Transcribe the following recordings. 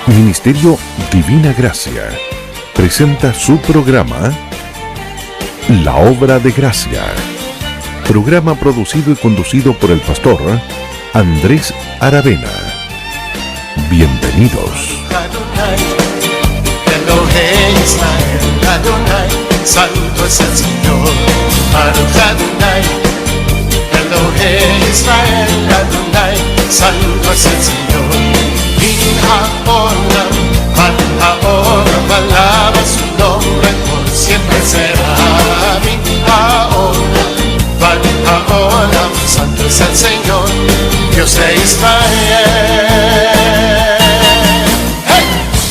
Ministerio Divina Gracia presenta su programa La Obra de Gracia, programa producido y conducido por el pastor Andrés Aravena. Bienvenidos. Santo es el Señor, Adonai, Elohim Israel, Adonai, Santo es el Señor. Min haolam, man haolam, alaba su nombre, por siempre será. Min haolam, man haolam, Santo es el Señor, Dios de Israel. ¡Hey!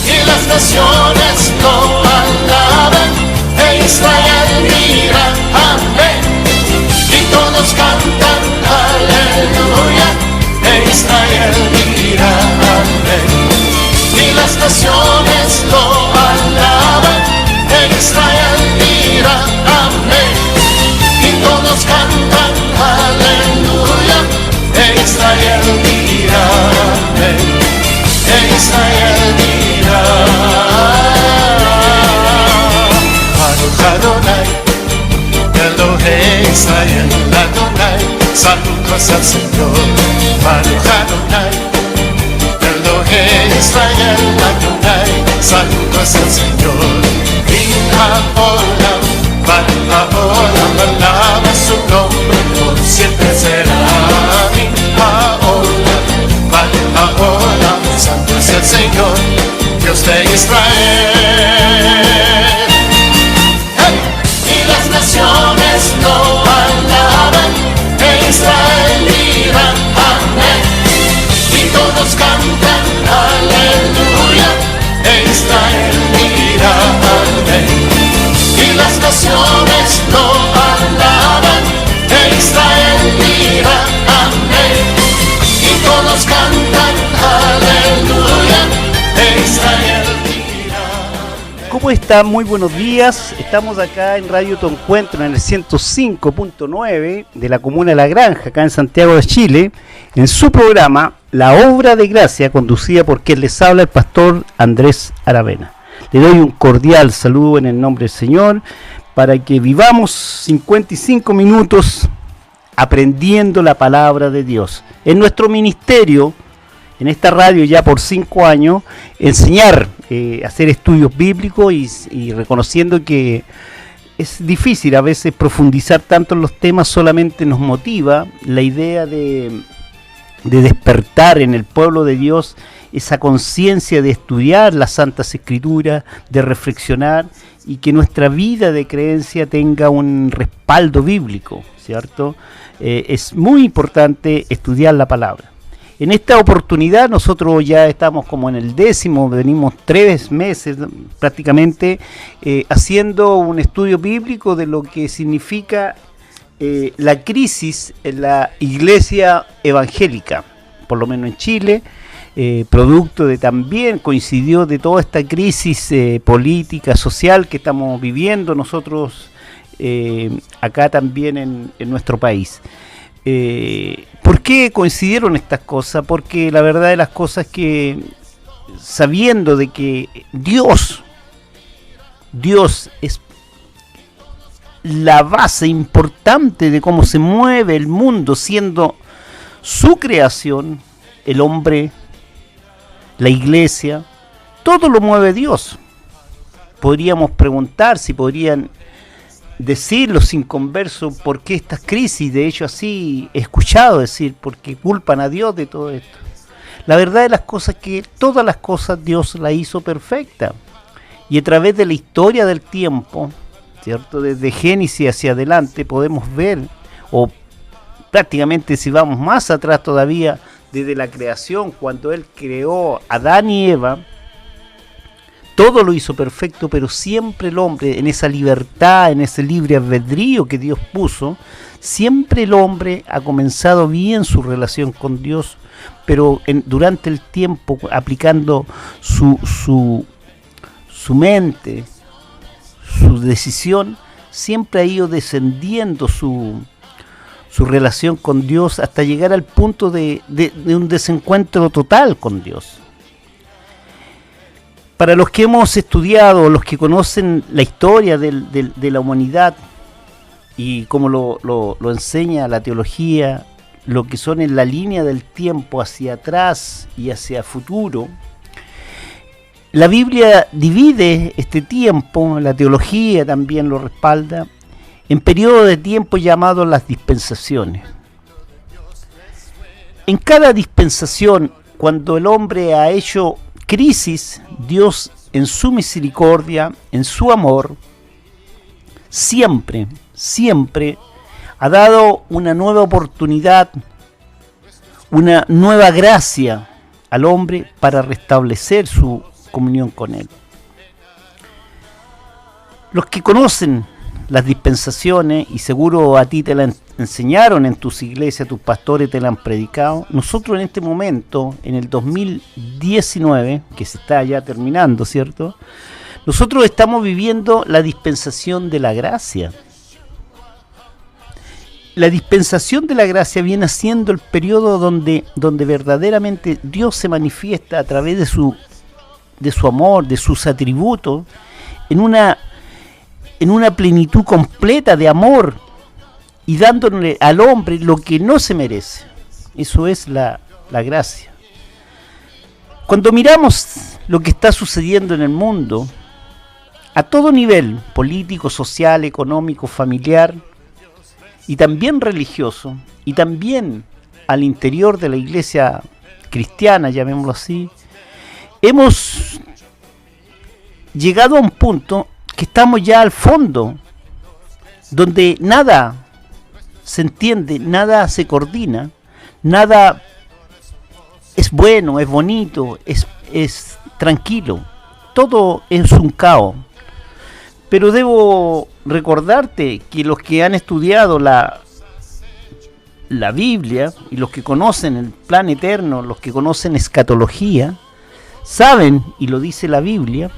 Y las naciones lo alaban, Israel mira, amén, y todos cantan aleluya, Israel mira, amén, y las naciones lo alaban, Israel mira, amén, y todos cantan aleluya, Israel mira, amén, Israel mira, Adonai, Elohim Israel, Adonai, Santo es el Señor. Adonai, Elohim Israel, Adonai, Santo es el Señor. Min haolam, man haolam, alaba su nombre, por siempre será. Min haolam, man haolam, Santo es el Señor, Dios de Israel. Naciones lo alaban, Israel mira, amén, y todos cantan aleluya, Israel mira, amén, y las naciones lo alaban, Israel mira, amén, y todos cantan aleluya, Israel. ¿Cómo están? Muy buenos días. Estamos acá en Radio Tu Encuentro en el 105.9 de la comuna de La Granja, acá en Santiago de Chile, en su programa La Obra de Gracia, conducida por quien les habla, el pastor Andrés Aravena. Le doy un cordial saludo en el nombre del Señor para que vivamos 55 minutos aprendiendo la palabra de Dios. En nuestro ministerio, en esta radio ya por 5 años, enseñar, hacer estudios bíblicos y reconociendo que es difícil a veces profundizar tanto en los temas, solamente nos motiva la idea de despertar en el pueblo de Dios esa conciencia de estudiar las Santas Escrituras, de reflexionar y que nuestra vida de creencia tenga un respaldo bíblico, ¿cierto? Es muy importante estudiar la palabra. En esta oportunidad nosotros ya estamos como en el 10º, venimos 3 meses prácticamente haciendo un estudio bíblico de lo que significa la crisis en la iglesia evangélica, por lo menos en Chile, producto de también coincidió de toda esta crisis política, social que estamos viviendo nosotros acá también en nuestro país. ¿Por qué coincidieron estas cosas? Porque la verdad de las cosas es que sabiendo de que Dios es la base importante de cómo se mueve el mundo, siendo su creación, el hombre, la iglesia, todo lo mueve Dios. Podríamos preguntar si podrían decir los inconversos por qué estas crisis. De hecho así he escuchado decir, porque culpan a Dios de todo esto. La verdad de las cosas es que todas las cosas Dios la hizo perfecta, y a través de la historia del tiempo, ¿cierto? Desde Génesis hacia adelante podemos ver, o prácticamente si vamos más atrás todavía, desde la creación, cuando Él creó a Adán y Eva, todo lo hizo perfecto, pero siempre el hombre, en esa libertad, en ese libre albedrío que Dios puso, siempre el hombre ha comenzado bien su relación con Dios, pero durante el tiempo, aplicando su mente, su decisión, siempre ha ido descendiendo su relación con Dios hasta llegar al punto de un desencuentro total con Dios. Para los que hemos estudiado, los que conocen la historia de la humanidad y como lo enseña la teología, lo que son en la línea del tiempo hacia atrás y hacia futuro, la Biblia divide este tiempo, la teología también lo respalda, en periodos de tiempo llamados las dispensaciones. En cada dispensación, cuando el hombre ha hecho crisis, Dios en su misericordia, en su amor, siempre ha dado una nueva oportunidad, una nueva gracia al hombre para restablecer su comunión con Él. Los que conocen las dispensaciones, y seguro a ti te la enseñaron en tus iglesias, tus pastores te la han predicado, nosotros en este momento, en el 2019, que se está ya terminando, ¿cierto? Nosotros estamos viviendo la dispensación de la gracia. La dispensación de la gracia viene siendo el periodo donde verdaderamente Dios se manifiesta a través de su amor, de sus atributos, en una plenitud completa de amor y dándole al hombre lo que no se merece. Eso es la gracia. Cuando miramos lo que está sucediendo en el mundo, a todo nivel, político, social, económico, familiar, y también religioso, y también al interior de la iglesia cristiana, llamémoslo así, hemos llegado a un punto que estamos ya al fondo, donde nada se entiende, nada se coordina, nada es bueno, es bonito, es tranquilo, todo es un caos. Pero debo recordarte que los que han estudiado la Biblia y los que conocen el plan eterno, los que conocen escatología, saben, y lo dice la Biblia,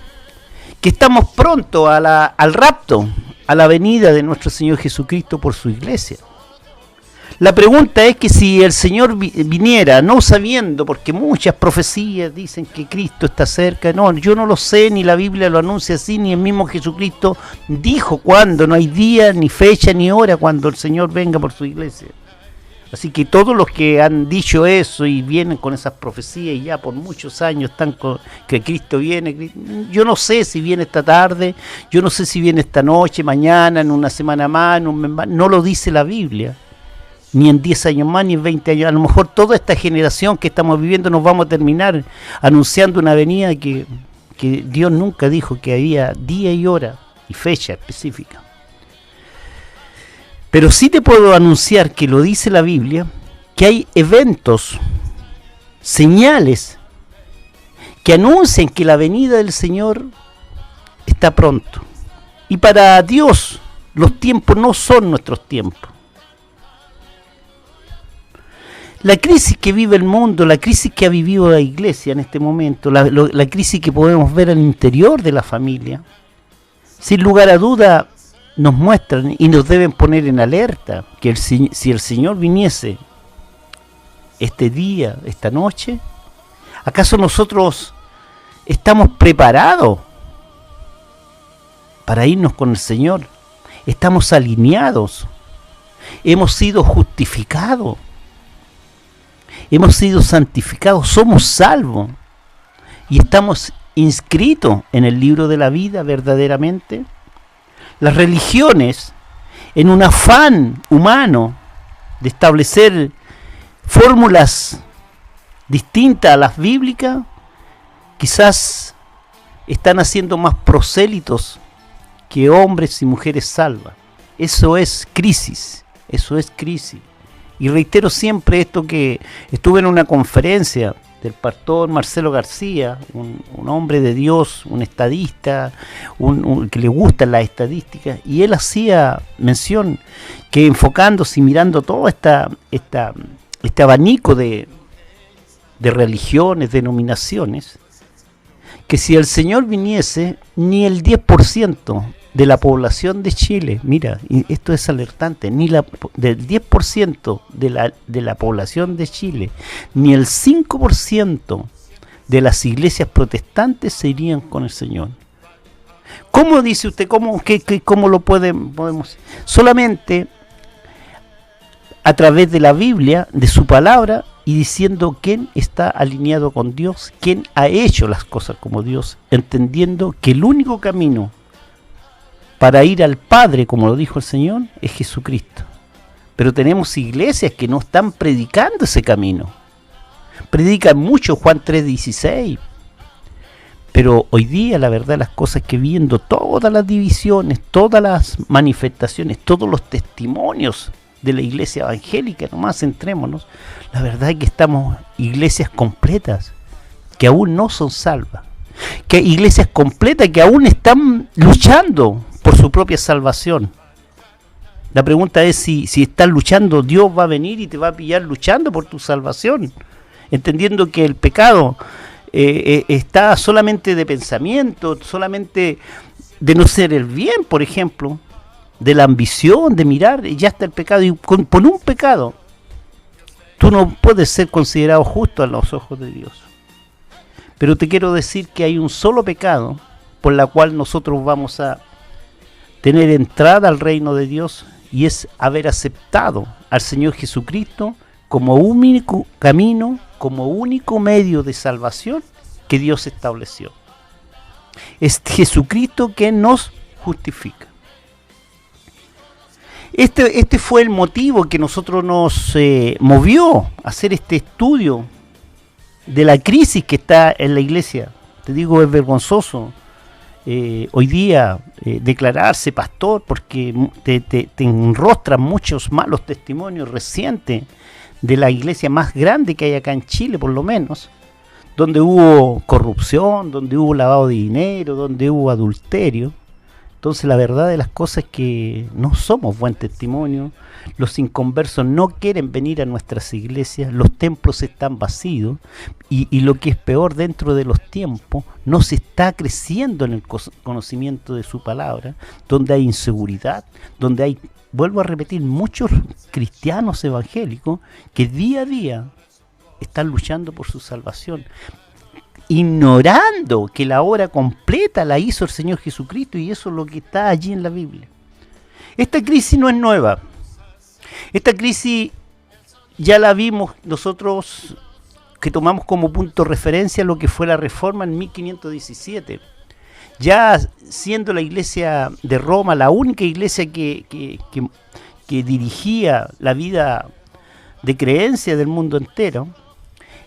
que estamos pronto al rapto, a la venida de nuestro Señor Jesucristo por su iglesia. La pregunta es que si el Señor viniera, no sabiendo, porque muchas profecías dicen que Cristo está cerca, no, yo no lo sé, ni la Biblia lo anuncia así, ni el mismo Jesucristo dijo cuándo, no hay día, ni fecha, ni hora cuando el Señor venga por su iglesia. Así que todos los que han dicho eso y vienen con esas profecías y ya por muchos años están con que Cristo viene, yo no sé si viene esta tarde, yo no sé si viene esta noche, mañana, en una semana más, en un mes más, no lo dice la Biblia. Ni en 10 años más, ni en 20 años. A lo mejor toda esta generación que estamos viviendo nos vamos a terminar anunciando una venida que Dios nunca dijo que había día y hora y fecha específica. Pero sí te puedo anunciar que lo dice la Biblia, que hay eventos, señales, que anuncian que la venida del Señor está pronto. Y para Dios los tiempos no son nuestros tiempos. La crisis que vive el mundo, la crisis que ha vivido la iglesia en este momento, la crisis que podemos ver al interior de la familia, sin lugar a duda nos muestran y nos deben poner en alerta que si el Señor viniese este día, esta noche, ¿acaso nosotros estamos preparados para irnos con el Señor? ¿Estamos alineados? ¿Hemos sido justificados? Hemos sido santificados, somos salvos y estamos inscritos en el libro de la vida verdaderamente. Las religiones, en un afán humano de establecer fórmulas distintas a las bíblicas, quizás están haciendo más prosélitos que hombres y mujeres salvas. Eso es crisis, eso es crisis. Y reitero siempre esto, que estuve en una conferencia del pastor Marcelo García, un hombre de Dios, un estadista, que le gustan las estadísticas, y él hacía mención que enfocándose y mirando todo este abanico de religiones, denominaciones, que si el Señor viniese, ni el 10% de la población de Chile, mira, y esto es alertante, ni del 10% de la población de Chile, ni el 5% de las iglesias protestantes se irían con el Señor. ¿Cómo dice usted? ¿Cómo lo podemos? Solamente a través de la Biblia, de su palabra, y diciendo quién está alineado con Dios, quién ha hecho las cosas como Dios, entendiendo que el único camino para ir al Padre, como lo dijo el Señor, es Jesucristo. Pero tenemos iglesias que no están predicando ese camino. Predican mucho Juan 3:16. Pero hoy día la verdad las cosas que viendo todas las divisiones, todas las manifestaciones, todos los testimonios de la iglesia evangélica, nomás centrémonos, la verdad es que estamos iglesias completas que aún no son salvas. Que hay iglesias completas que aún están luchando por su propia salvación. La pregunta es si estás luchando, Dios va a venir y te va a pillar luchando por tu salvación, entendiendo que el pecado está solamente de pensamiento, solamente de no ser el bien, por ejemplo, de la ambición, de mirar, y ya está el pecado, y por un pecado tú no puedes ser considerado justo a los ojos de Dios. Pero te quiero decir que hay un solo pecado por la cual nosotros vamos a tener entrada al reino de Dios, y es haber aceptado al Señor Jesucristo como único camino, como único medio de salvación que Dios estableció. Es Jesucristo quien nos justifica. Este fue el motivo que nosotros nos movió a hacer este estudio de la crisis que está en la iglesia. Te digo, es vergonzoso hoy día declararse pastor, porque te enrostran muchos malos testimonios recientes de la iglesia más grande que hay acá en Chile, por lo menos, donde hubo corrupción, donde hubo lavado de dinero, donde hubo adulterio. Entonces la verdad de las cosas es que no somos buen testimonio, los inconversos no quieren venir a nuestras iglesias, los templos están vacíos, y lo que es peor, dentro de los tiempos no se está creciendo en el conocimiento de su palabra, donde hay inseguridad, donde hay, vuelvo a repetir, muchos cristianos evangélicos que día a día están luchando por su salvación, ignorando que la obra completa la hizo el Señor Jesucristo, y eso es lo que está allí en la Biblia. Esta crisis no es nueva. Esta crisis ya la vimos nosotros, que tomamos como punto de referencia lo que fue la Reforma en 1517. Ya siendo la iglesia de Roma la única iglesia que dirigía la vida de creencia del mundo entero,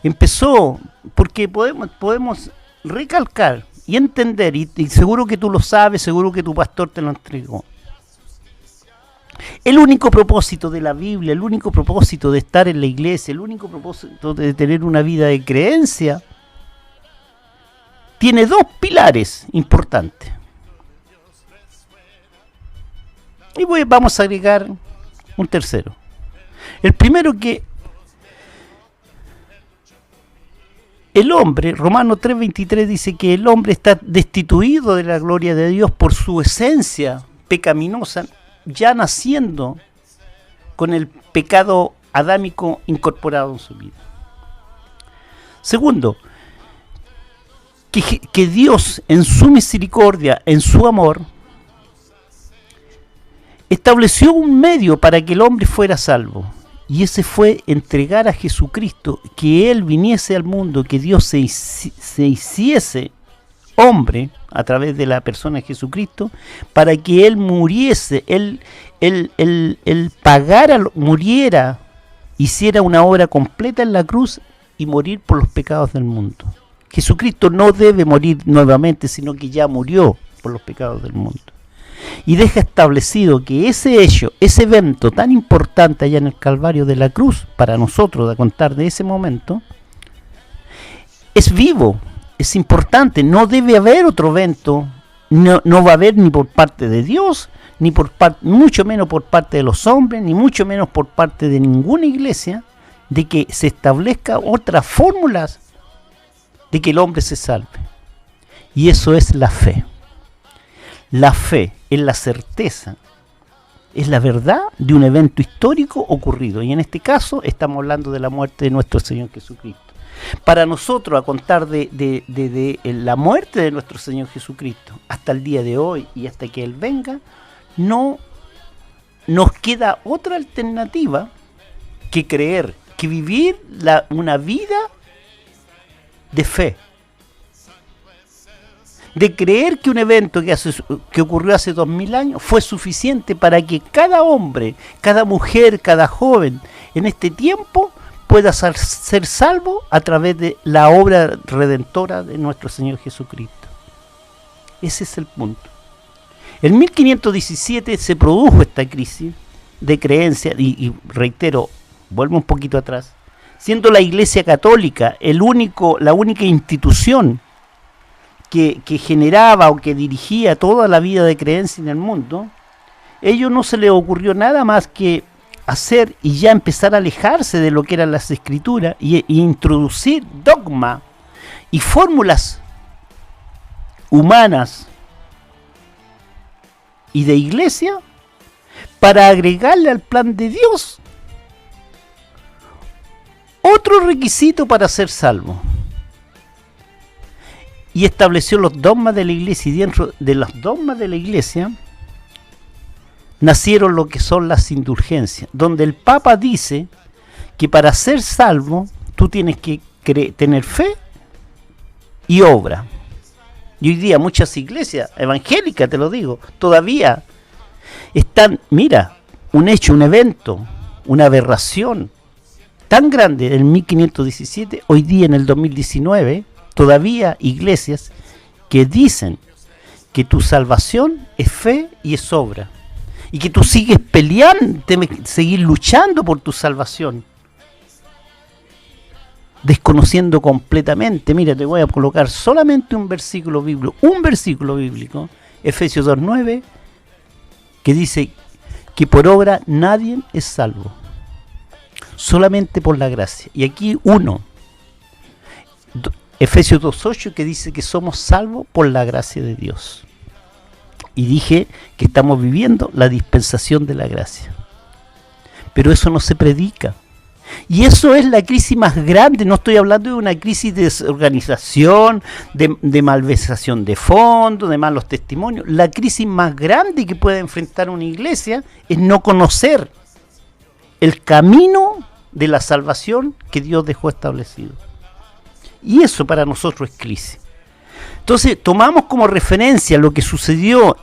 empezó, porque podemos recalcar y entender, y seguro que tú lo sabes, seguro que tu pastor te lo entregó. El único propósito de la Biblia, el único propósito de estar en la iglesia, el único propósito de tener una vida de creencia, tiene dos pilares importantes. Y vamos a agregar un tercero. El primero, que el hombre, Romanos 3:23 dice que el hombre está destituido de la gloria de Dios por su esencia pecaminosa, ya naciendo con el pecado adámico incorporado en su vida. Segundo, que Dios en su misericordia, en su amor, estableció un medio para que el hombre fuera salvo. Y ese fue entregar a Jesucristo, que Él viniese al mundo, que Dios se hiciese hombre a través de la persona de Jesucristo, para que Él muriese, Él pagara, muriera, hiciera una obra completa en la cruz y morir por los pecados del mundo. Jesucristo no debe morir nuevamente, sino que ya murió por los pecados del mundo. Y deja establecido que ese hecho, ese evento tan importante allá en el Calvario de la cruz, para nosotros de contar de ese momento, es vivo, es importante. No debe haber otro evento, no va a haber ni por parte de Dios, ni mucho menos por parte de los hombres, ni mucho menos por parte de ninguna iglesia, de que se establezca otras fórmulas de que el hombre se salve. Y eso es la fe. La fe es la certeza, es la verdad de un evento histórico ocurrido. Y en este caso estamos hablando de la muerte de nuestro Señor Jesucristo. Para nosotros, a contar de la muerte de nuestro Señor Jesucristo hasta el día de hoy y hasta que Él venga, no nos queda otra alternativa que creer, que vivir una vida de fe. De creer que un evento que ocurrió hace 2000 años fue suficiente para que cada hombre, cada mujer, cada joven en este tiempo pueda ser salvo a través de la obra redentora de nuestro Señor Jesucristo. Ese es el punto. En 1517 se produjo esta crisis de creencia y reitero, vuelvo un poquito atrás, siendo la Iglesia Católica la única institución que generaba o que dirigía toda la vida de creencia en el mundo, ellos no se les ocurrió nada más que hacer y ya empezar a alejarse de lo que eran las escrituras y introducir dogma y fórmulas humanas y de iglesia para agregarle al plan de Dios otro requisito para ser salvo. Y estableció los dogmas de la iglesia, y dentro de los dogmas de la iglesia nacieron lo que son las indulgencias, donde el Papa dice que para ser salvo tú tienes que tener fe y obra. Y hoy día muchas iglesias evangélicas, te lo digo, todavía están, mira, un hecho, un evento, una aberración tan grande del 1517, hoy día en el 2019, todavía iglesias que dicen que tu salvación es fe y es obra. Y que tú sigues peleando, seguir luchando por tu salvación. Desconociendo completamente. Mira, te voy a colocar solamente un versículo bíblico, Efesios 2:9, que dice que por obra nadie es salvo. Solamente por la gracia. Y aquí Efesios 2:8, que dice que somos salvos por la gracia de Dios. Y dije que estamos viviendo la dispensación de la gracia. Pero eso no se predica. Y eso es la crisis más grande. No estoy hablando de una crisis de desorganización, de malversación de fondos, de malos testimonios. La crisis más grande que puede enfrentar una iglesia es no conocer el camino de la salvación que Dios dejó establecido. Y eso para nosotros es crisis. Entonces tomamos como referencia lo que sucedió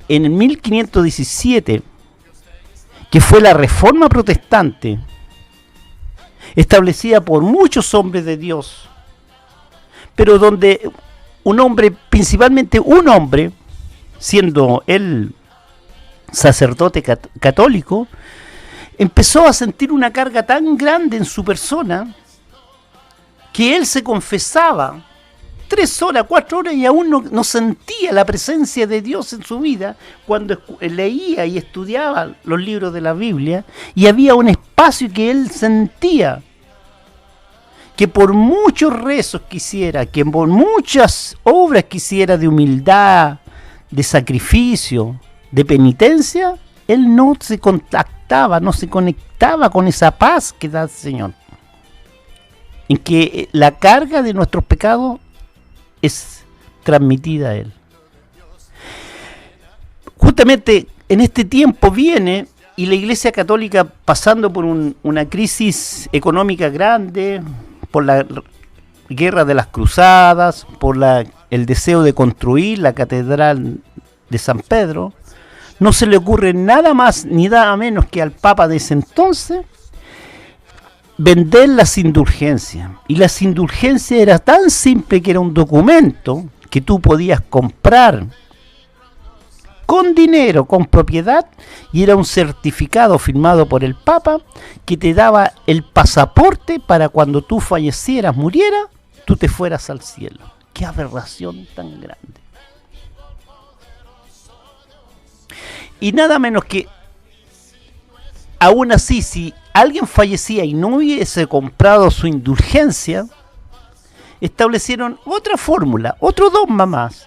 en el 1517, que fue la Reforma Protestante, establecida por muchos hombres de Dios, pero donde principalmente un hombre, siendo él sacerdote católico, empezó a sentir una carga tan grande en su persona que él se confesaba 3 horas, 4 horas y aún no sentía la presencia de Dios en su vida cuando leía y estudiaba los libros de la Biblia, y había un espacio que él sentía que por muchos rezos que hiciera, que por muchas obras que hiciera de humildad, de sacrificio, de penitencia, él no se contactaba, no se conectaba con esa paz que da el Señor, en que la carga de nuestros pecados es transmitida a él. Justamente en este tiempo viene, y la Iglesia Católica, pasando por una crisis económica grande, por la guerra de las cruzadas, por el deseo de construir la catedral de San Pedro, no se le ocurre nada más ni nada menos que al Papa de ese entonces vender las indulgencias. Y las indulgencias era tan simple que era un documento que tú podías comprar con dinero, con propiedad, y era un certificado firmado por el Papa que te daba el pasaporte para cuando tú fallecieras, murieras, tú te fueras al cielo. ¡Qué aberración tan grande! Y nada menos que, aún así, si alguien fallecía y no hubiese comprado su indulgencia, establecieron otra fórmula, otro dogma más,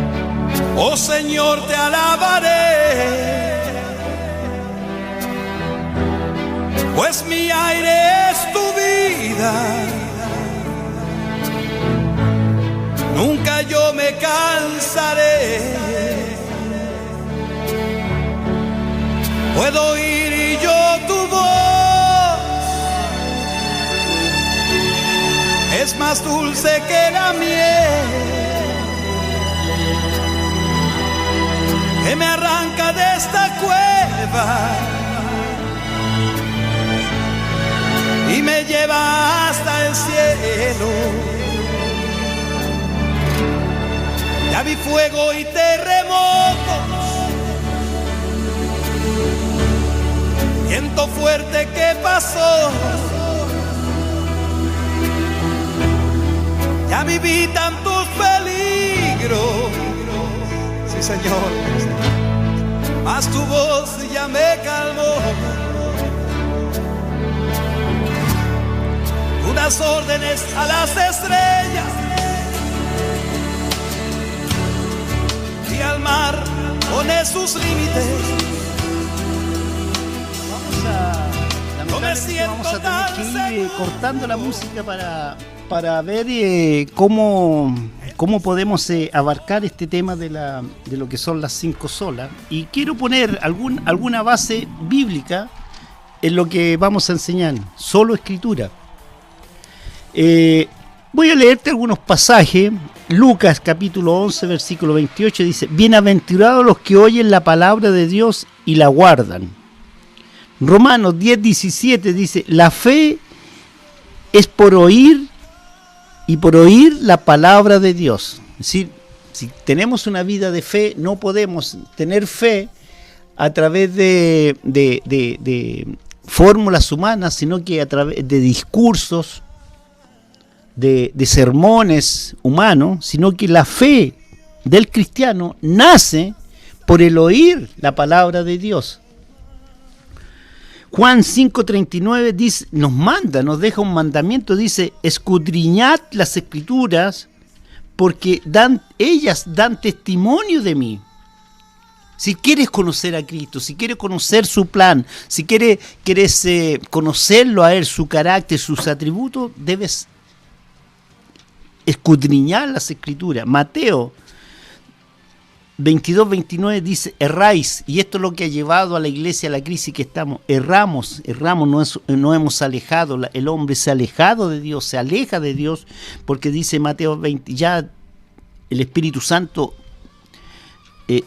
Señor, te alabaré, pues mi aire es tu vida. Nunca yo me cansaré. Puedo oír y yo tu voz es más dulce que la miel, que me arranca de esta cueva y me lleva hasta el cielo. Ya vi fuego y terremotos, viento fuerte que pasó. Ya viví tantos peligros, sí Señor, mas tu voz ya me calmó. Tú das órdenes a las estrellas y al mar pones sus límites. Vamos a tener que ir cortando la música para ver cómo podemos abarcar este tema de lo que son las 5 solas. Y quiero poner alguna base bíblica en lo que vamos a enseñar, solo escritura. Voy a leerte algunos pasajes. Lucas capítulo 11 versículo 28 dice: bienaventurados los que oyen la palabra de Dios y la guardan. Romanos 10:17 dice: la fe es por oír y por oír la palabra de Dios. Es decir, si tenemos una vida de fe, no podemos tener fe a través de fórmulas humanas, sino que a través de discursos, de sermones humanos, sino que la fe del cristiano nace por el oír la palabra de Dios. Juan 5:39 dice, nos deja un mandamiento, dice: escudriñad las escrituras, porque ellas dan testimonio de mí. Si quieres conocer a Cristo, si quieres conocer su plan, si quieres conocerlo a Él, su carácter, sus atributos, debes escudriñar las escrituras. Mateo 22-29 dice: erráis, y esto es lo que ha llevado a la iglesia a la crisis que estamos. Erramos, no hemos alejado, el hombre se ha alejado de Dios, se aleja de Dios, porque dice Mateo 20, ya el Espíritu Santo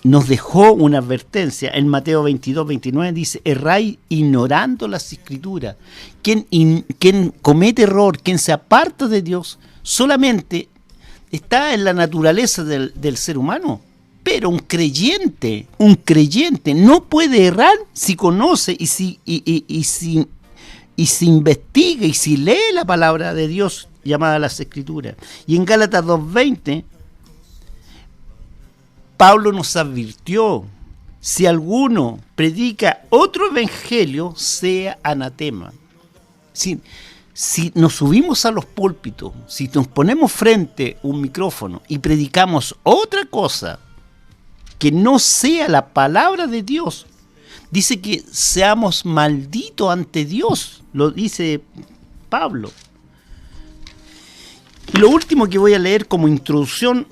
nos dejó una advertencia. En Mateo 22-29 dice: erráis ignorando las escrituras. Quien comete error, quien se aparta de Dios, solamente está en la naturaleza del ser humano. Pero un creyente no puede errar si conoce y si investiga y si lee la palabra de Dios llamada las Escrituras. Y en Gálatas 2:20, Pablo nos advirtió: si alguno predica otro evangelio, sea anatema. Si nos subimos a los púlpitos, si nos ponemos frente a un micrófono y predicamos otra cosa que no sea la palabra de Dios, dice que seamos malditos ante Dios, lo dice Pablo. Y lo último que voy a leer como introducción,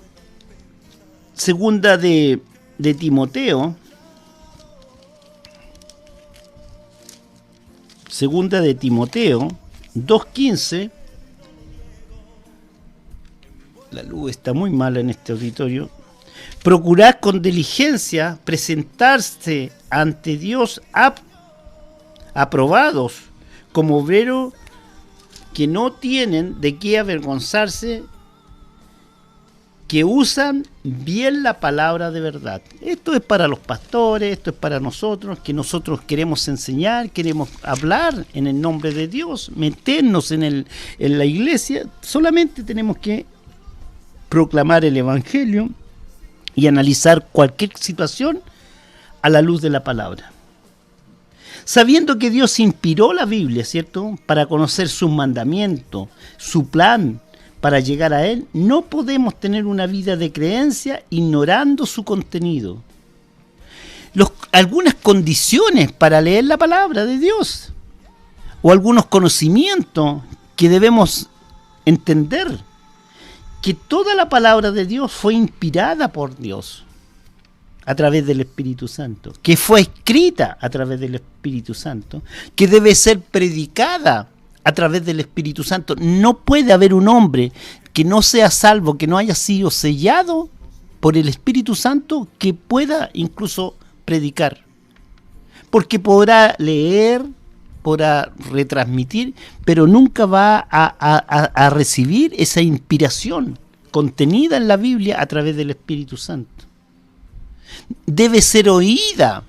segunda de Timoteo, segunda de Timoteo 2:15. La luz está muy mala en este auditorio. Procurad con diligencia presentarse ante Dios aprobados, como obreros que no tienen de qué avergonzarse, que usan bien la palabra de verdad. Esto es para los pastores, esto es para nosotros, que nosotros queremos enseñar, queremos hablar en el nombre de Dios, meternos en la iglesia. Solamente tenemos que proclamar el evangelio y analizar cualquier situación a la luz de la palabra. Sabiendo que Dios inspiró la Biblia, ¿cierto?, para conocer sus mandamientos, su plan para llegar a Él, no podemos tener una vida de creencia ignorando su contenido. algunas condiciones para leer la palabra de Dios, o algunos conocimientos que debemos entender, que toda la palabra de Dios fue inspirada por Dios a través del Espíritu Santo, que fue escrita a través del Espíritu Santo, que debe ser predicada a través del Espíritu Santo. No puede haber un hombre que no sea salvo, que no haya sido sellado por el Espíritu Santo, que pueda incluso predicar, porque podrá leer, podrá retransmitir, pero nunca va a recibir esa inspiración contenida en la Biblia a través del Espíritu Santo. Debe ser oída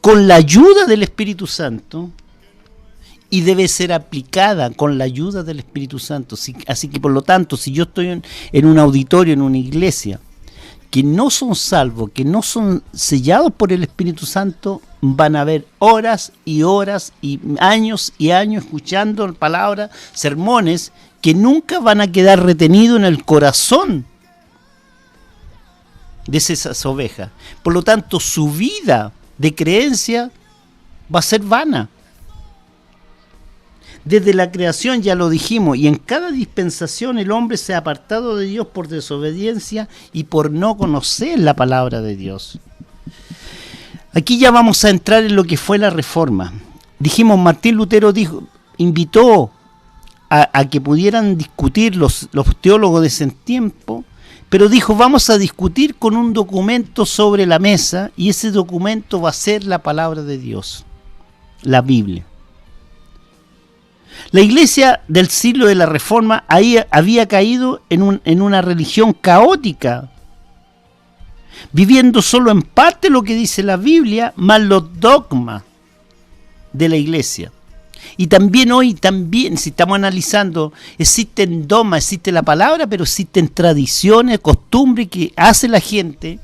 con la ayuda del Espíritu Santo y debe ser aplicada con la ayuda del Espíritu Santo. Así que, por lo tanto, si yo estoy en un auditorio, en una iglesia, que no son salvos, que no son sellados por el Espíritu Santo, van a haber horas y horas y años escuchando palabras, sermones, que nunca van a quedar retenidos en el corazón de esas ovejas. Por lo tanto, su vida de creencia va a ser vana. Desde la creación, ya lo dijimos, y en cada dispensación el hombre se ha apartado de Dios por desobediencia y por no conocer la palabra de Dios. Aquí ya vamos a entrar en lo que fue la Reforma. Dijimos, Martín Lutero invitó a que pudieran discutir los teólogos de ese tiempo, pero dijo, vamos a discutir con un documento sobre la mesa, y ese documento va a ser la palabra de Dios, la Biblia. La iglesia del siglo de la Reforma había caído en una religión caótica, viviendo solo en parte lo que dice la Biblia, más los dogmas de la iglesia. Y también hoy, si estamos analizando, existen dogmas, existe la palabra, pero existen tradiciones, costumbres que hace la gente,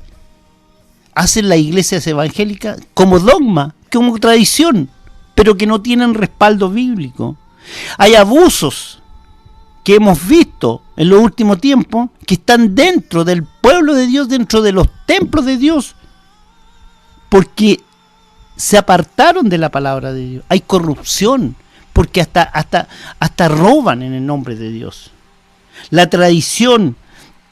hacen las iglesias evangélicas como dogma, como tradición, pero que no tienen respaldo bíblico. Hay abusos que hemos visto en los últimos tiempos que están dentro del pueblo de Dios, dentro de los templos de Dios, porque se apartaron de la palabra de Dios. Hay corrupción, porque hasta roban en el nombre de Dios. La tradición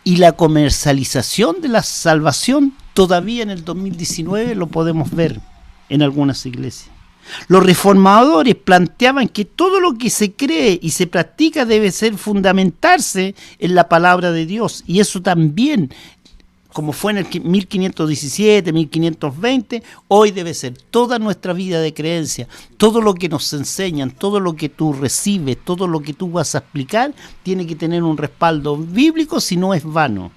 y la comercialización de la salvación todavía en el 2019 lo podemos ver en algunas iglesias. Los reformadores planteaban que todo lo que se cree y se practica debe fundamentarse en la palabra de Dios, y eso también, como fue en el 1517, 1520, hoy debe ser toda nuestra vida de creencia. Todo lo que nos enseñan, todo lo que tú recibes, todo lo que tú vas a explicar, tiene que tener un respaldo bíblico, si no es vano.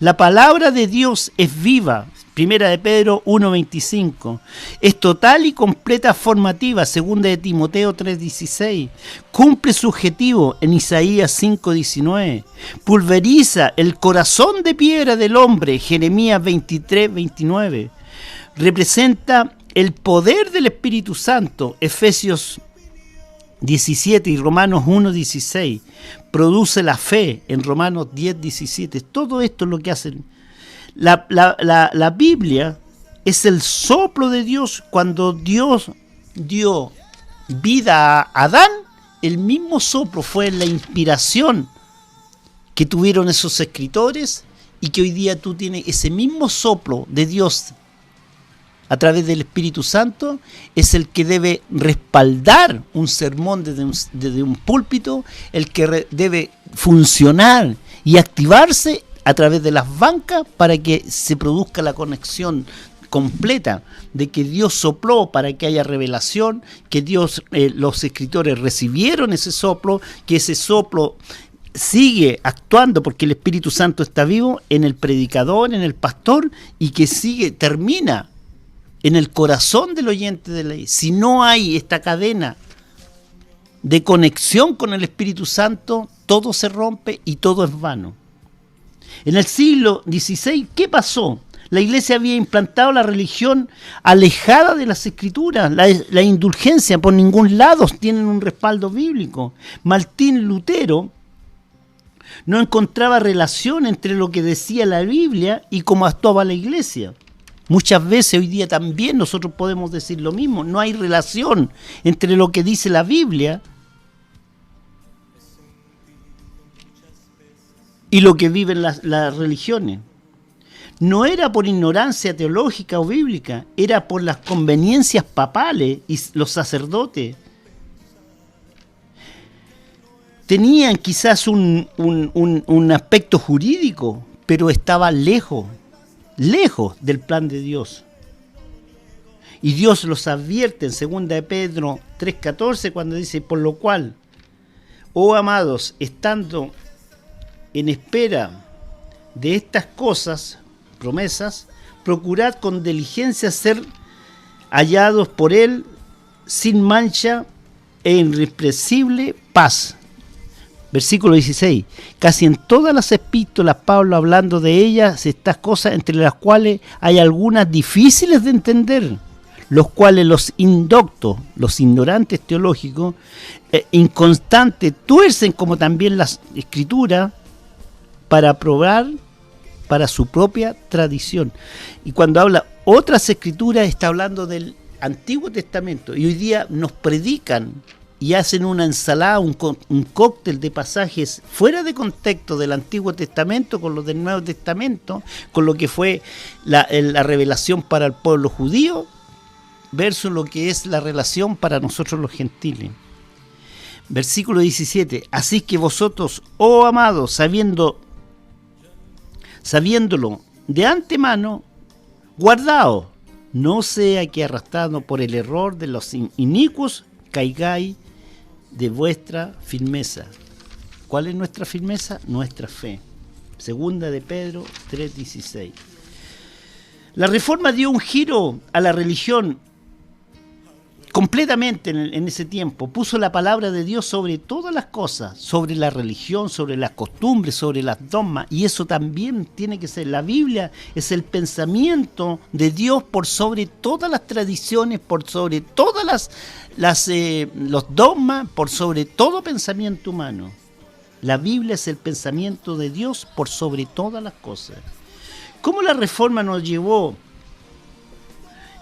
La palabra de Dios es viva. Primera de Pedro 1:25. Es total y completa formativa. Segunda de Timoteo 3:16. Cumple su objetivo en Isaías 5:19. Pulveriza el corazón de piedra del hombre. Jeremías 23:29. Representa el poder del Espíritu Santo. Efesios 17 y Romanos 1:16. Produce la fe en Romanos 10:17. Todo esto es lo que hacen. La Biblia es el soplo de Dios. Cuando Dios dio vida a Adán, el mismo soplo fue la inspiración que tuvieron esos escritores, y que hoy día tú tienes ese mismo soplo de Dios a través del Espíritu Santo. Es el que debe respaldar un sermón desde un púlpito, el que debe funcionar y activarse a través de las bancas para que se produzca la conexión completa de que Dios sopló para que haya revelación, que los escritores recibieron ese soplo, que ese soplo sigue actuando porque el Espíritu Santo está vivo en el predicador, en el pastor, y que termina en el corazón del oyente de la ley. Si no hay esta cadena de conexión con el Espíritu Santo, todo se rompe y todo es vano. En el siglo XVI, ¿qué pasó? La iglesia había implantado la religión alejada de las escrituras. La indulgencia por ningún lado tienen un respaldo bíblico. Martín Lutero no encontraba relación entre lo que decía la Biblia y cómo actuaba la iglesia. Muchas veces hoy día también nosotros podemos decir lo mismo. No hay relación entre lo que dice la Biblia y lo que viven las religiones. No era por ignorancia teológica o bíblica, era por las conveniencias papales y los sacerdotes. Tenían quizás un aspecto jurídico, pero estaba lejos del plan de Dios. Y Dios los advierte en 2 de Pedro 3:14 cuando dice: por lo cual, oh amados, estando en espera de estas cosas, promesas, procurad con diligencia ser hallados por Él sin mancha e irreprensible paz. Versículo 16. Casi en todas las epístolas Pablo hablando de ellas, estas cosas entre las cuales hay algunas difíciles de entender, los cuales los indoctos, los ignorantes teológicos, inconstantes, tuercen como también las escrituras para probar para su propia tradición. Y cuando habla otras escrituras está hablando del Antiguo Testamento, y hoy día nos predican y hacen una ensalada, un cóctel de pasajes fuera de contexto del Antiguo Testamento con los del Nuevo Testamento, con lo que fue la revelación para el pueblo judío versus lo que es la relación para nosotros los gentiles. Versículo 17. Así que vosotros, oh amados, sabiéndolo de antemano, guardaos, no sea que arrastrado por el error de los inicuos caigáis de vuestra firmeza. ¿Cuál es nuestra firmeza? Nuestra fe. 2 de Pedro 3:16. La Reforma dio un giro a la religión completamente en ese tiempo. Puso la palabra de Dios sobre todas las cosas, sobre la religión, sobre las costumbres, sobre las dogmas, y eso también tiene que ser. La Biblia es el pensamiento de Dios por sobre todas las tradiciones, por sobre todas los dogmas, por sobre todo pensamiento humano. La Biblia es el pensamiento de Dios por sobre todas las cosas. ¿Cómo la Reforma nos llevó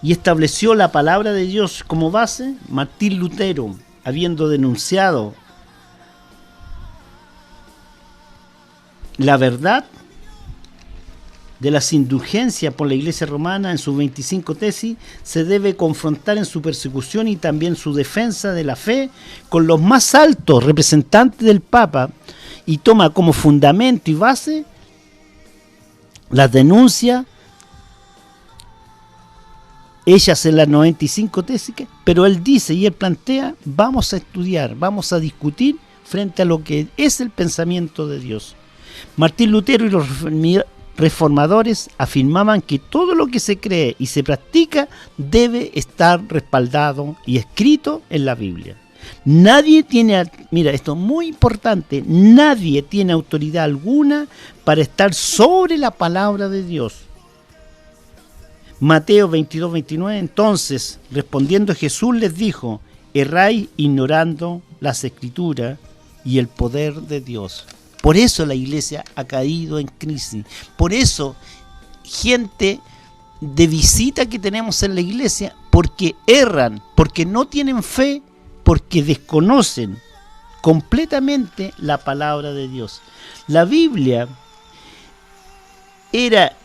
y estableció la palabra de Dios como base? Martín Lutero, habiendo denunciado la verdad de las indulgencias por la Iglesia Romana en sus 25 tesis, se debe confrontar en su persecución y también su defensa de la fe con los más altos representantes del Papa, y toma como fundamento y base las denuncias ellas en las 95 tesis, pero él dice y él plantea: vamos a estudiar, vamos a discutir frente a lo que es el pensamiento de Dios. Martín Lutero y los reformadores afirmaban que todo lo que se cree y se practica debe estar respaldado y escrito en la Biblia. Nadie tiene, mira, esto es muy importante, nadie tiene autoridad alguna para estar sobre la palabra de Dios. Mateo 22:29. Entonces, respondiendo Jesús les dijo: erráis ignorando las escrituras y el poder de Dios. Por eso la iglesia ha caído en crisis. Por eso, gente de visita que tenemos en la iglesia, porque erran, porque no tienen fe, porque desconocen completamente la palabra de Dios. La Biblia era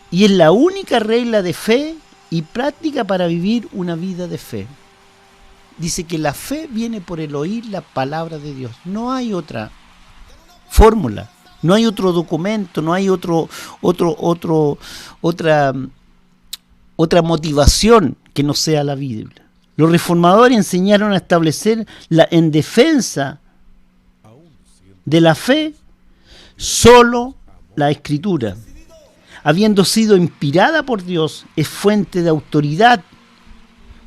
y es la única regla de fe y práctica para vivir una vida de fe. Dice que la fe viene por el oír la palabra de Dios. No hay otra fórmula, no hay otro documento, no hay otra motivación que no sea la Biblia. Los reformadores enseñaron a establecer en defensa de la fe solo la Escritura. Habiendo sido inspirada por Dios, es fuente de autoridad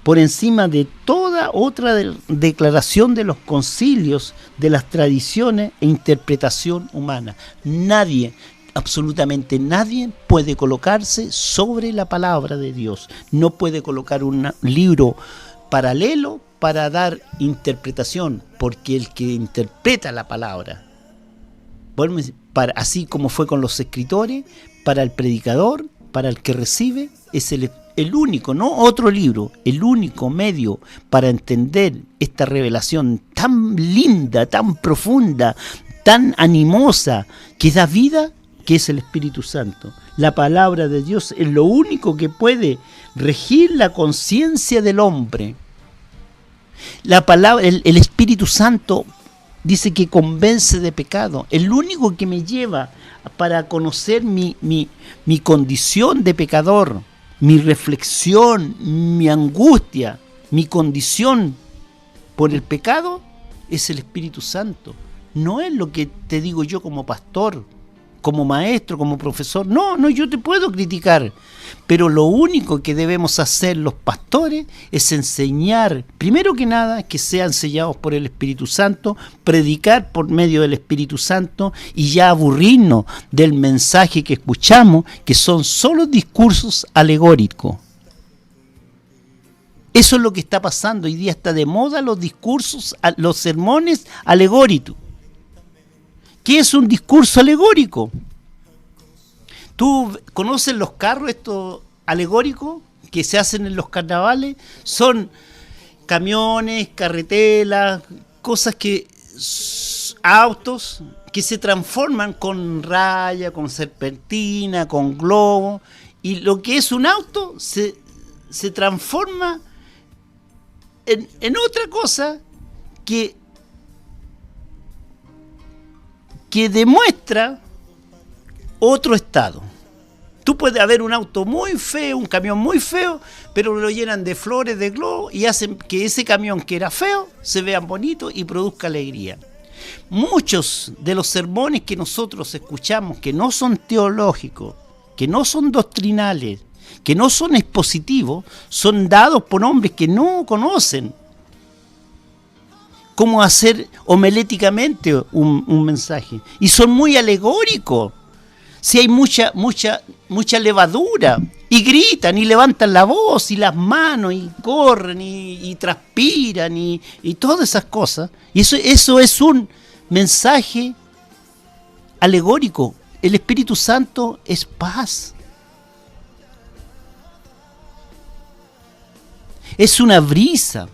por encima de toda otra declaración de los concilios, de las tradiciones e interpretación humana. Nadie, absolutamente nadie, puede colocarse sobre la palabra de Dios. No puede colocar un libro paralelo para dar interpretación, porque el que interpreta la palabra, así como fue con los escritores, para el predicador para el que recibe es el único, no otro libro, el único medio para entender esta revelación tan linda, tan profunda, tan animosa, que da vida, que es el Espíritu Santo. La palabra de Dios es lo único que puede regir la conciencia del hombre. La palabra, el Espíritu Santo dice que convence de pecado. El único que me lleva para conocer mi condición de pecador, mi reflexión, mi angustia, mi condición por el pecado, es el Espíritu Santo. No es lo que te digo yo como pastor, como maestro, como profesor. No, yo te puedo criticar, pero lo único que debemos hacer los pastores es enseñar, primero que nada, que sean sellados por el Espíritu Santo, predicar por medio del Espíritu Santo y ya aburrirnos del mensaje que escuchamos, que son solo discursos alegóricos. Eso es lo que está pasando. Hoy día está de moda los discursos, los sermones alegóricos. ¿Qué es un discurso alegórico? ¿Tú conoces los carros estos alegóricos que se hacen en los carnavales? Son camiones, carretelas, cosas que, autos que se transforman con raya, con serpentina, con globo, y lo que es un auto se transforma en otra cosa que demuestra otro estado. Tú puedes haber un auto muy feo, un camión muy feo, pero lo llenan de flores, de globos, y hacen que ese camión que era feo se vea bonito y produzca alegría. Muchos de los sermones que nosotros escuchamos, que no son teológicos, que no son doctrinales, que no son expositivos, son dados por hombres que no conocen cómo hacer homiléticamente un mensaje, y son muy alegóricos. Si hay mucha levadura, y gritan y levantan la voz y las manos y corren y transpiran y todas esas cosas, y eso es un mensaje alegórico. El Espíritu Santo es paz, es una brisa,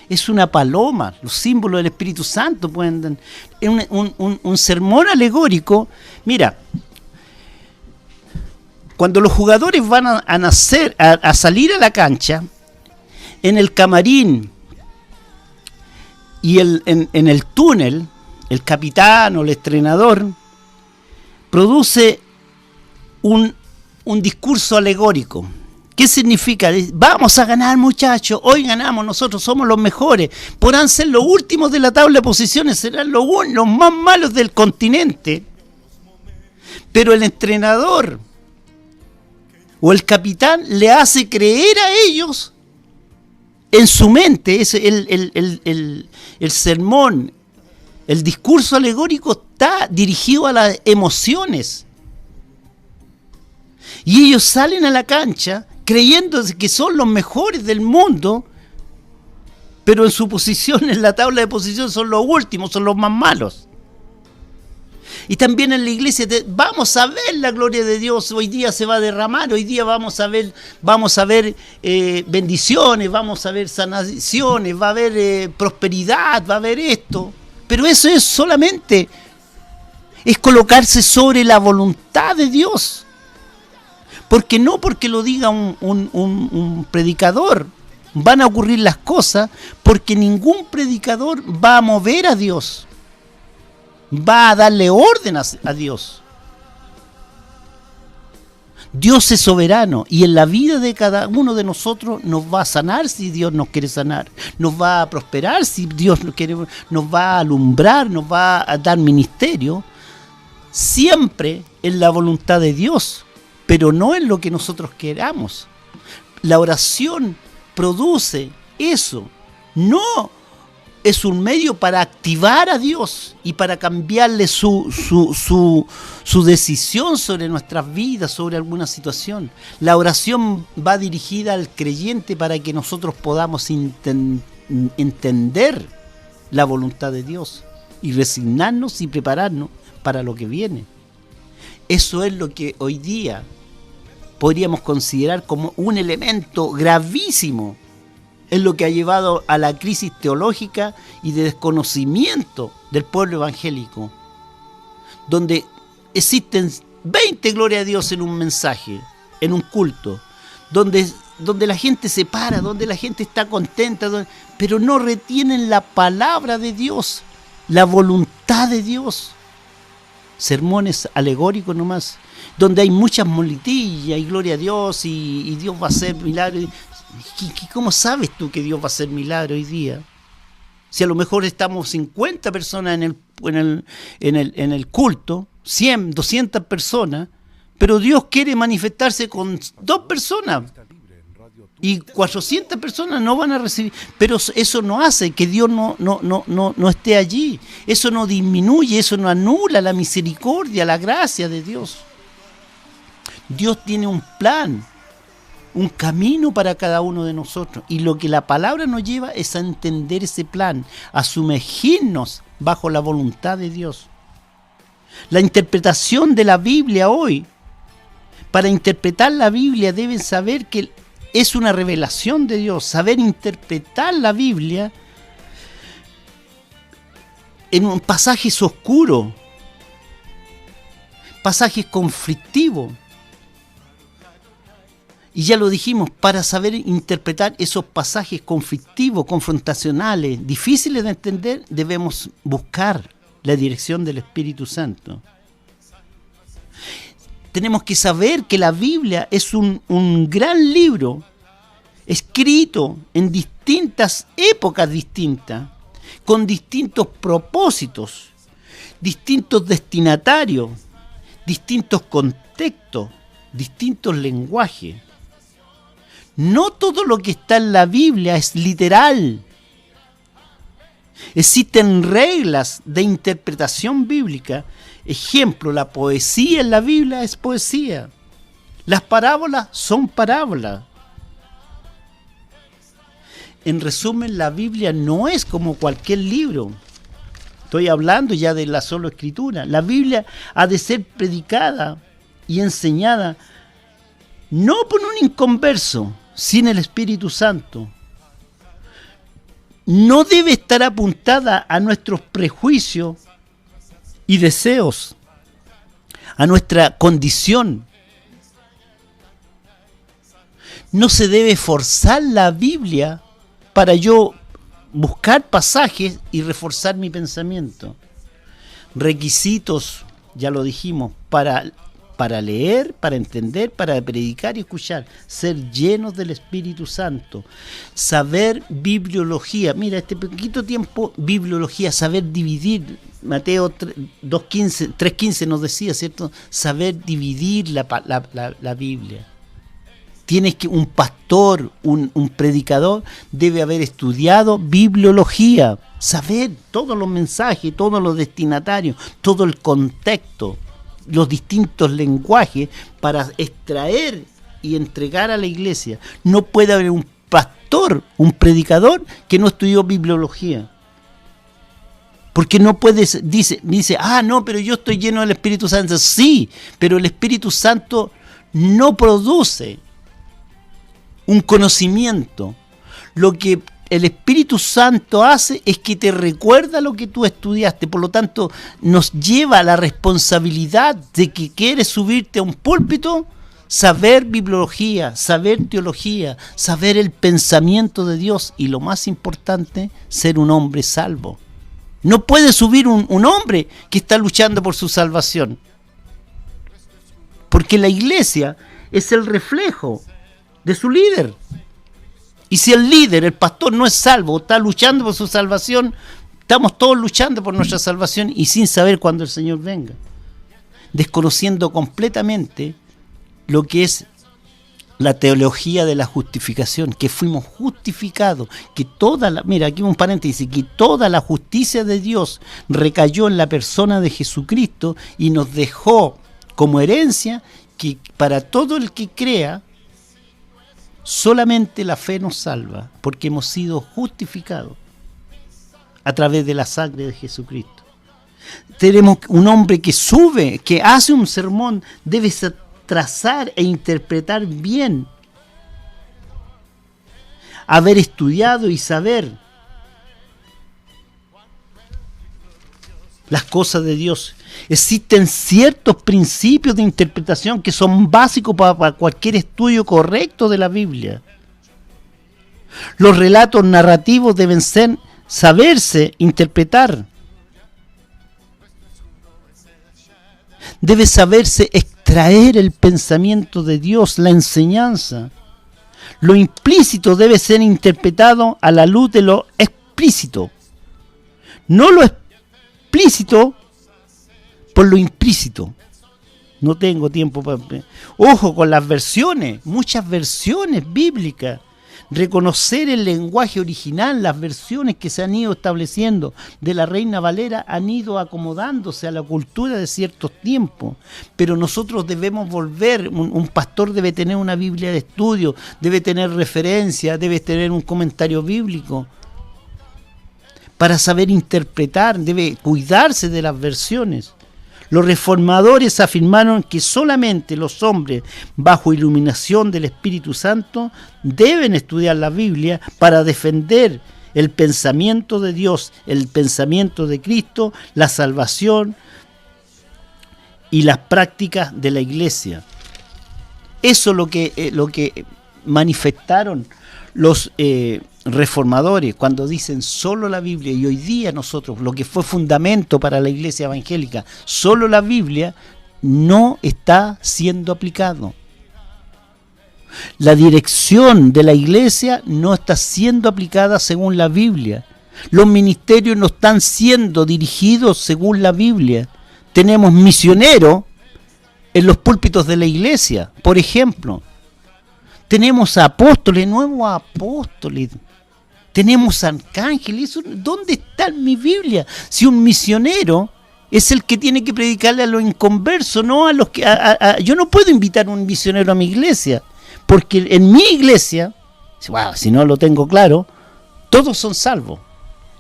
es una paloma. Los símbolos del Espíritu Santo pueden... Un sermón alegórico. Mira, cuando los jugadores van a salir a la cancha, en el camarín y en el túnel, el capitán o el entrenador produce un discurso alegórico. ¿Qué significa? Vamos a ganar, muchachos, hoy ganamos, nosotros somos los mejores, podrán ser los últimos de la tabla de posiciones, serán los más malos del continente, pero el entrenador o el capitán le hace creer a ellos en su mente. Es el sermón, el discurso alegórico está dirigido a las emociones, y ellos salen a la cancha creyendo que son los mejores del mundo, pero en su posición, en la tabla de posiciones, son los últimos, son los más malos. Y también en la iglesia, vamos a ver la gloria de Dios, hoy día se va a derramar, hoy día vamos a ver bendiciones, vamos a ver sanaciones, va a haber prosperidad, va a haber esto. Pero eso es solamente, es colocarse sobre la voluntad de Dios. Porque no porque lo diga un predicador van a ocurrir las cosas, porque ningún predicador va a mover a Dios, va a darle orden a Dios. Dios es soberano, y en la vida de cada uno de nosotros nos va a sanar si Dios nos quiere sanar, nos va a prosperar si Dios nos quiere, nos va a alumbrar, nos va a dar ministerio, siempre en la voluntad de Dios, pero no en lo que nosotros queramos. La oración produce eso, no es un medio para activar a Dios y para cambiarle su decisión sobre nuestras vidas, sobre alguna situación. La oración va dirigida al creyente para que nosotros podamos entender la voluntad de Dios y resignarnos y prepararnos para lo que viene. Eso es lo que hoy día podríamos considerar como un elemento gravísimo en lo que ha llevado a la crisis teológica y de desconocimiento del pueblo evangélico, donde existen 20 gloria a Dios en un mensaje, en un culto, donde la gente se para, donde la gente está contenta, pero no retienen la palabra de Dios, la voluntad de Dios. Sermones alegóricos nomás, donde hay muchas muletillas y gloria a Dios y Dios va a hacer milagros. ¿Cómo sabes tú que Dios va a hacer milagros hoy día? Si a lo mejor estamos 50 personas en el culto, 100, 200 personas, pero Dios quiere manifestarse con 2 personas y 400 personas no van a recibir, pero eso no hace que Dios no esté allí, eso no disminuye, eso no anula la misericordia, la gracia de Dios. Dios tiene un plan, un camino para cada uno de nosotros, y lo que la palabra nos lleva es a entender ese plan, a sumergirnos bajo la voluntad de Dios. La interpretación de la Biblia hoy, para interpretar la Biblia deben saber que es una revelación de Dios, saber interpretar la Biblia en un pasajes oscuros, pasajes conflictivos. Y ya lo dijimos, para saber interpretar esos pasajes conflictivos, confrontacionales, difíciles de entender, debemos buscar la dirección del Espíritu Santo. Tenemos que saber que la Biblia es un gran libro, escrito en distintas épocas distintas, con distintos propósitos, distintos destinatarios, distintos contextos, distintos lenguajes. No todo lo que está en la Biblia es literal. Existen reglas de interpretación bíblica. Ejemplo, la poesía en la Biblia es poesía. Las parábolas son parábolas. En resumen, la Biblia no es como cualquier libro. Estoy hablando ya de la sola escritura. La Biblia ha de ser predicada y enseñada no por un inconverso, sin el Espíritu Santo. No debe estar apuntada a nuestros prejuicios y deseos, a nuestra condición. No se debe forzar la Biblia para yo buscar pasajes y reforzar mi pensamiento. Requisitos, ya lo dijimos, para leer, para entender, para predicar y escuchar, ser llenos del Espíritu Santo, saber bibliología. Mira, este poquito tiempo, bibliología, saber dividir. Mateo 3:15 nos decía, ¿cierto? Saber dividir la Biblia. Tienes que, un pastor, un predicador, debe haber estudiado bibliología, saber todos los mensajes, todos los destinatarios, todo el contexto, los distintos lenguajes para extraer y entregar a la iglesia. No puede haber un pastor, un predicador que no estudió bibliología. Porque no puedes, dice, no, pero yo estoy lleno del Espíritu Santo. Sí, pero el Espíritu Santo no produce un conocimiento. Lo que el Espíritu Santo hace es que te recuerda lo que tú estudiaste. Por lo tanto, nos lleva a la responsabilidad de que quieres subirte a un púlpito, saber bibliología, saber teología, saber el pensamiento de Dios y, lo más importante, ser un hombre salvo. No puede subir un hombre que está luchando por su salvación, porque la iglesia es el reflejo de su líder. Y si el líder, el pastor, no es salvo, está luchando por su salvación, estamos todos luchando por nuestra salvación y sin saber cuándo el Señor venga, desconociendo completamente lo que es la teología de la justificación, que fuimos justificados, que mira, aquí un paréntesis, que toda la justicia de Dios recayó en la persona de Jesucristo y nos dejó como herencia que para todo el que crea, solamente la fe nos salva, porque hemos sido justificados a través de la sangre de Jesucristo. Tenemos un hombre que sube, que hace un sermón, debe trazar e interpretar bien, haber estudiado y saber las cosas de Dios. Existen ciertos principios de interpretación que son básicos para cualquier estudio correcto de la Biblia. Los relatos narrativos deben saberse interpretar. Debe saberse extraer el pensamiento de Dios, la enseñanza. Lo implícito debe ser interpretado a la luz de lo explícito. No lo explícito por lo implícito. No tengo tiempo para... Ojo con las versiones, muchas versiones bíblicas. Reconocer el lenguaje original, las versiones que se han ido estableciendo de la Reina Valera han ido acomodándose a la cultura de ciertos tiempos, pero nosotros debemos volver, un pastor debe tener una Biblia de estudio, debe tener referencia, debe tener un comentario bíblico, para saber interpretar, debe cuidarse de las versiones. Los reformadores afirmaron que solamente los hombres bajo iluminación del Espíritu Santo deben estudiar la Biblia para defender el pensamiento de Dios, el pensamiento de Cristo, la salvación y las prácticas de la Iglesia. Eso es lo que manifestaron los reformadores cuando dicen solo la Biblia, y hoy día nosotros, lo que fue fundamento para la Iglesia evangélica, solo la Biblia, no está siendo aplicado. La dirección de la Iglesia no está siendo aplicada según la Biblia. Los ministerios no están siendo dirigidos según la Biblia. Tenemos misioneros en los púlpitos de la Iglesia, por ejemplo. Tenemos apóstoles, nuevos apóstoles. Tenemos arcángeles. ¿Dónde está en mi Biblia? Si un misionero es el que tiene que predicarle a los inconversos, no a los que... yo no puedo invitar a un misionero a mi iglesia, porque en mi iglesia, si no lo tengo claro, todos son salvos.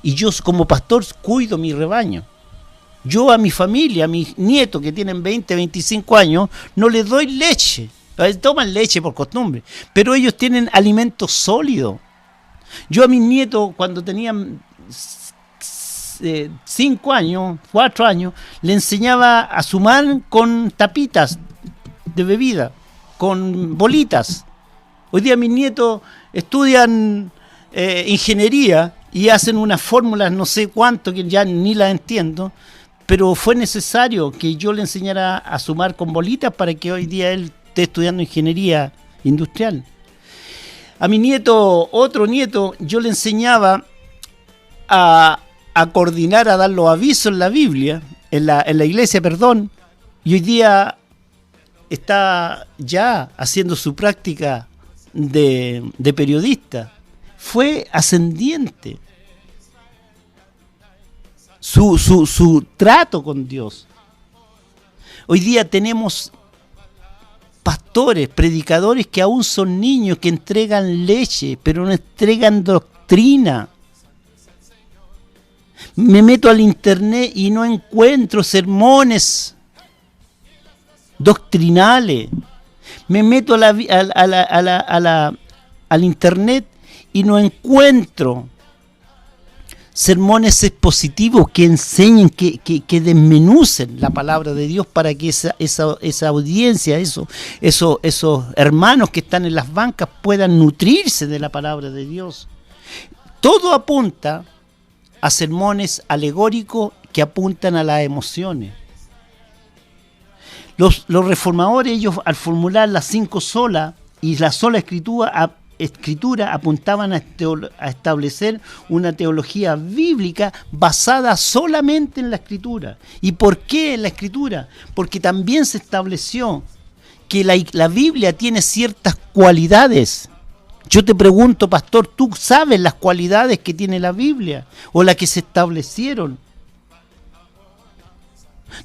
Y yo como pastor cuido mi rebaño. Yo a mi familia, a mis nietos que tienen 20, 25 años, no les doy leche. Toman leche por costumbre, pero ellos tienen alimento sólido. Yo a mis nietos, cuando tenían 5 años, 4 años, le enseñaba a sumar con tapitas de bebida, con bolitas. Hoy día mis nietos estudian ingeniería y hacen unas fórmulas no sé cuánto, que ya ni las entiendo, pero fue necesario que yo le enseñara a sumar con bolitas para que hoy día él esté estudiando ingeniería industrial. A mi nieto, otro nieto, yo le enseñaba a coordinar, a dar los avisos en la Biblia, en la iglesia, perdón, y hoy día está ya haciendo su práctica de periodista. Fue ascendiente su trato con Dios. Hoy día tenemos pastores, predicadores que aún son niños, que entregan leche, pero no entregan doctrina. Me meto al internet y no encuentro sermones doctrinales. Me meto al internet y no encuentro sermones expositivos que enseñen, que desmenucen la palabra de Dios para que esa audiencia, esos hermanos que están en las bancas puedan nutrirse de la palabra de Dios. Todo apunta a sermones alegóricos que apuntan a las emociones. Los reformadores, ellos al formular las 5 solas y la sola escritura apuntaban a establecer una teología bíblica basada solamente en la escritura. ¿Y por qué en la escritura? Porque también se estableció que la Biblia tiene ciertas cualidades. Yo te pregunto, pastor, ¿tú sabes las cualidades que tiene la Biblia o las que se establecieron?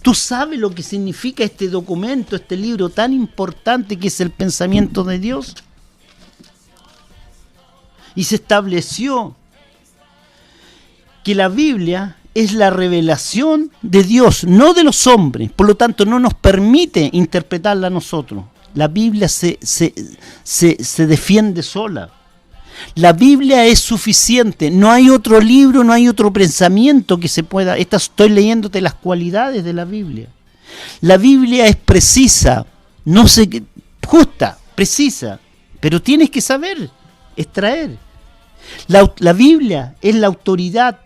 ¿Tú sabes lo que significa este documento, este libro tan importante que es el pensamiento de Dios? Y se estableció que la Biblia es la revelación de Dios, no de los hombres. Por lo tanto, no nos permite interpretarla a nosotros. La Biblia se defiende sola. La Biblia es suficiente. No hay otro libro, no hay otro pensamiento que se pueda... Estoy leyéndote las cualidades de la Biblia. La Biblia es precisa, no sé qué, justa, precisa, pero tienes que saber extraer. La Biblia es la autoridad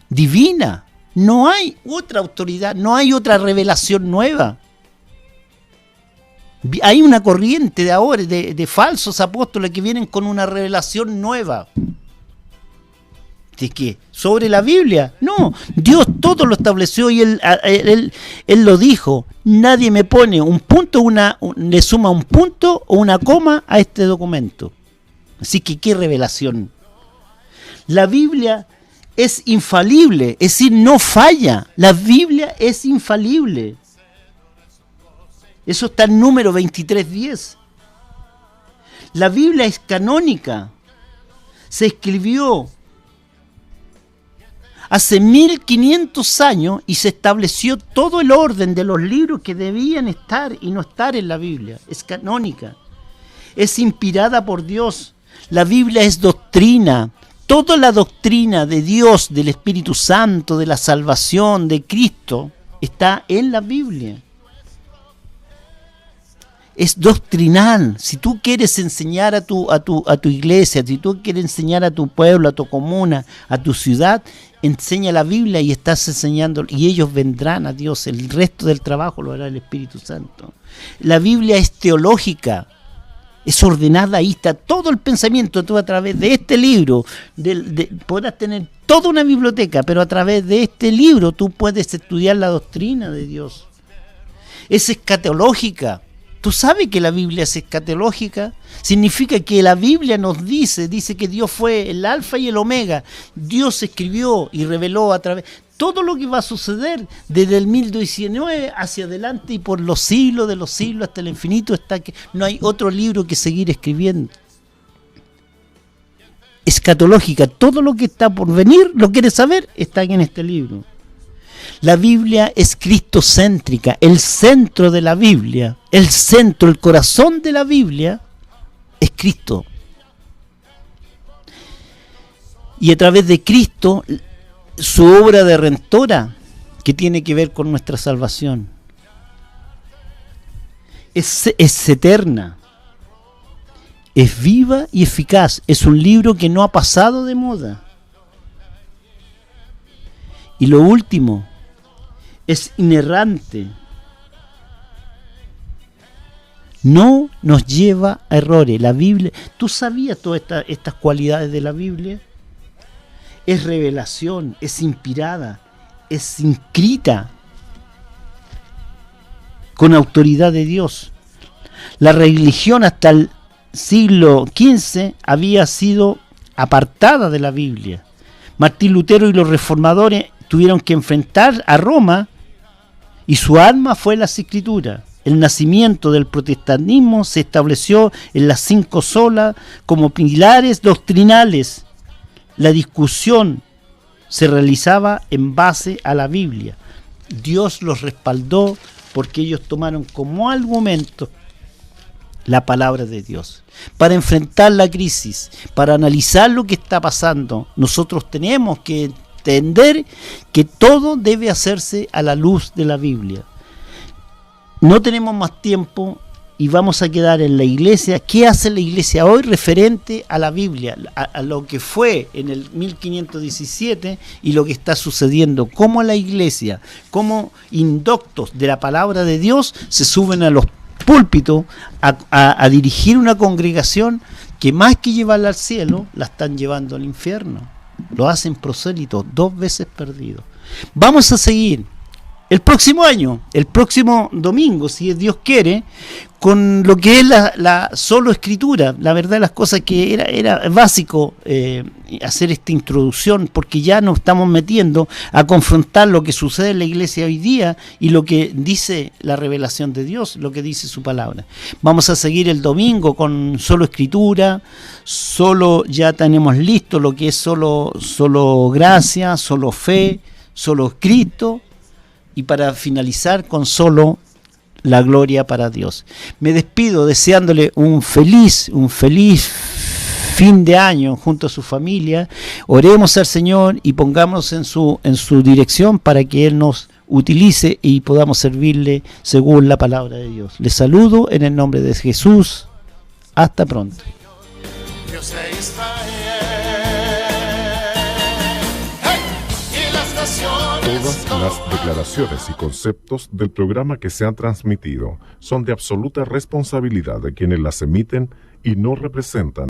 divina. No hay otra autoridad, no hay otra revelación nueva. Hay una corriente de ahora, de falsos apóstoles que vienen con una revelación nueva. ¿De qué? ¿Sobre la Biblia? No, Dios todo lo estableció y Él lo dijo. Nadie me pone un punto, le suma un punto o una coma a este documento. Así que, ¿qué revelación? La Biblia es infalible, es decir, no falla. La Biblia es infalible. Eso está en Número 23:10. La Biblia es canónica. Se escribió hace 1500 años y se estableció todo el orden de los libros que debían estar y no estar en la Biblia. Es canónica. Es inspirada por Dios. La Biblia es doctrina. Toda la doctrina de Dios, del Espíritu Santo, de la salvación, de Cristo, está en la Biblia. Es doctrinal. Si tú quieres enseñar a tu iglesia, si tú quieres enseñar a tu pueblo, a tu comuna, a tu ciudad, enseña la Biblia y estás enseñando, y ellos vendrán a Dios. El resto del trabajo lo hará el Espíritu Santo. La Biblia es teológica, es ordenada, ahí está todo el pensamiento. Tú a través de este libro podrás tener toda una biblioteca, pero a través de este libro tú puedes estudiar la doctrina de Dios. Es escatológica. ¿Tú sabes que la Biblia es escatológica? Significa que la Biblia nos dice que Dios fue el alfa y el omega. Dios escribió y reveló a través todo lo que va a suceder desde el 1019 hacia adelante y por los siglos de los siglos hasta el infinito. Está que no hay otro libro que seguir escribiendo. Escatológica, todo lo que está por venir, lo quieres saber, está en este libro. La Biblia es cristocéntrica, el centro de la Biblia, el centro, el corazón de la Biblia es Cristo. Y a través de Cristo, su obra de redentora, que tiene que ver con nuestra salvación, es eterna, es viva y eficaz, es un libro que no ha pasado de moda. Y lo último, es inerrante. No nos lleva a errores. La Biblia, ¿tú sabías todas estas cualidades de la Biblia? Es revelación, es inspirada, es inscrita con autoridad de Dios. La religión hasta el siglo XV había sido apartada de la Biblia. Martín Lutero y los reformadores tuvieron que enfrentar a Roma y su arma fue las Escrituras. El nacimiento del protestantismo se estableció en las 5 solas como pilares doctrinales. La discusión se realizaba en base a la Biblia. Dios los respaldó porque ellos tomaron como argumento la palabra de Dios. Para enfrentar la crisis, para analizar lo que está pasando, nosotros tenemos que entender que todo debe hacerse a la luz de la Biblia. No tenemos más tiempo y vamos a quedar en la iglesia. ¿Qué hace la iglesia hoy referente a la Biblia? A lo que fue en el 1517 y lo que está sucediendo. Cómo la iglesia, como indoctos de la palabra de Dios, se suben a los púlpitos a dirigir una congregación que más que llevarla al cielo, la están llevando al infierno. Lo hacen prosélitos, 2 veces perdidos. Vamos a seguir el próximo año, el próximo domingo, si Dios quiere, con lo que es la solo escritura. La verdad de las cosas que era básico hacer esta introducción, porque ya nos estamos metiendo a confrontar lo que sucede en la iglesia hoy día y lo que dice la revelación de Dios, lo que dice su palabra. Vamos a seguir el domingo con solo escritura, solo ya tenemos listo lo que es solo gracia, solo fe, solo Cristo, y para finalizar con solo la gloria para Dios. Me despido deseándole un feliz fin de año junto a su familia. Oremos al Señor y pongámonos en su dirección para que Él nos utilice y podamos servirle según la palabra de Dios. Les saludo en el nombre de Jesús. Hasta pronto. Dios de Israel. ¡Hey! Y las naciones. Todas las declaraciones y conceptos del programa que se han transmitido son de absoluta responsabilidad de quienes las emiten y no representan